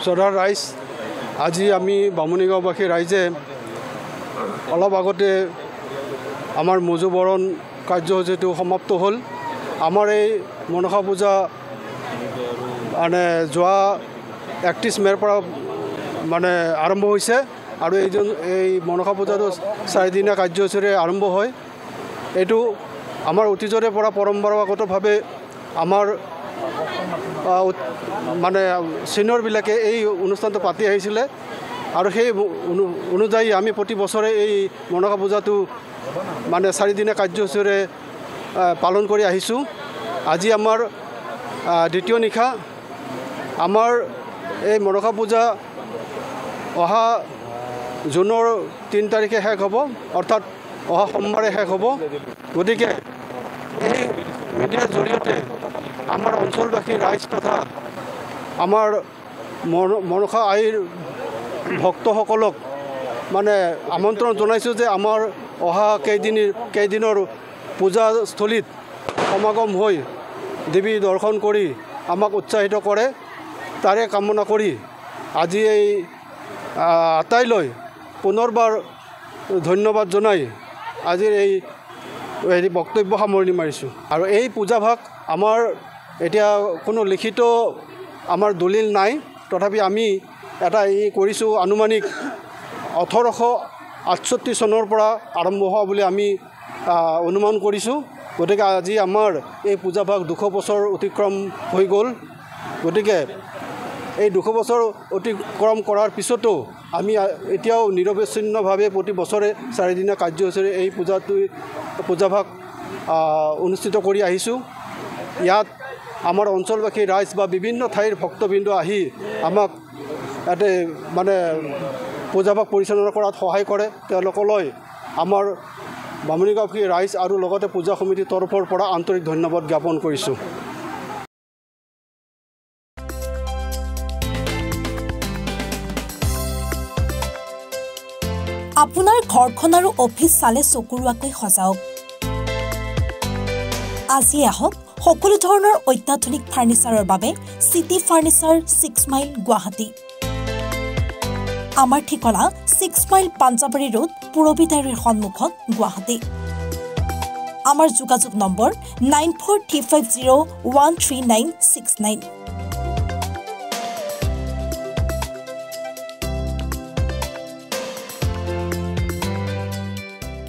শ্ৰদ্ধাৰ ৰাইজ, আজি আমি বামুণীগাঁওবাসী ৰাইজে অলপ আগতে আমাৰ মজুবৰণ কাৰ্যসূচীটো সমাপ্ত হ'ল। আমাৰ এই মনসা পূজা মানে যোৱা 31 মে'ৰ পৰা মানে আৰম্ভ হৈছে আৰু এই মনসা পূজাটো 4 দিনীয়া কাৰ্যসূচীৰে আৰম্ভ হয়। এইটো আমাৰ অতীজৰে পৰা পৰম্পৰাগতভাৱে আমাৰ মানে চিনিয়ৰবিলাকে এই অনুষ্ঠানটো পাতি আহিছিলে আৰু সেই অনুযায়ী আমি প্ৰতি বছৰে এই মনসা পূজাটো মানে 4 দিনীয়া কাৰ্যসূচীৰে পালন কৰি আহিছোঁ। আজি আমাৰ দ্বিতীয় নিশা। আমাৰ এই মনসা পূজা অহা জুনৰ 3 তাৰিখে শেষ হ'ব, অৰ্থাৎ অহা সোমবাৰে শেষ হ'ব। গতিকে এই মিডিয়াৰ জৰিয়তে আমাৰ অঞ্চলবাসী ৰাইজ তথা আমাৰ মনসা আইৰ ভক্তসকলক মানে আমন্ত্ৰণ জনাইছোঁ যে আমাৰ অহা কেইদিনৰ পূজাস্থলীত সমাগম হৈ দেৱী দৰ্শন কৰি আমাক উৎসাহিত কৰে। তাৰে কামনা কৰি আজি এই আটাইলৈ পুনৰবাৰ ধন্যবাদ জনাই আজিৰ এই বক্তব্য সামৰণি মাৰিছোঁ। আৰু এই পূজাভাগ আমাৰ এতিয়া কোনো লিখিত আমাৰ দলিল নাই, তথাপি আমি এটা কৰিছোঁ আনুমানিক 1868 চনৰ পৰা আৰম্ভ হোৱা বুলি আমি অনুমান কৰিছোঁ। গতিকে আজি আমাৰ এই পূজাভাগ 200 বছৰ অতিক্ৰম হৈ গ'ল। গতিকে এই 200 বছৰ অতিক্ৰম কৰাৰ পিছতো আমি এতিয়াও নিৰবিচ্ছিন্নভাৱে প্ৰতি বছৰে 4 দিনীয়া কাৰ্যসূচীৰে এই পূজাভাগ অনুষ্ঠিত কৰি আহিছোঁ। ইয়াত আমাৰ অঞ্চলবাসী ৰাইজ বা বিভিন্ন ঠাইৰ ভক্তবৃন্দ আহি আমাক ইয়াতে মানে পূজাভাগ পৰিচালনা কৰাত সহায় কৰে। তেওঁলোকলৈ আমাৰ বামুণীগাঁওবাসী ৰাইজ আৰু লগতে পূজা সমিতিৰ তৰফৰ পৰা আন্তৰিক ধন্যবাদ জ্ঞাপন কৰিছোঁ। আপোনাৰ ঘৰখন আৰু অফিচ চালে চকুৰুৱাকৈ সজাওক। আজি আহক সকলো ধৰণৰ অত্যাধুনিক ফাৰ্নিচাৰৰ বাবে চিটি ফাৰ্নিচাৰ 6 মাইল গুৱাহাটী। আমাৰ ঠিকনা 6 মাইল পাঞ্জাবাৰী ৰোড পুৰবিদাৰীৰ সন্মুখত গুৱাহাটী। আমাৰ যোগাযোগ নম্বৰ 9435013969।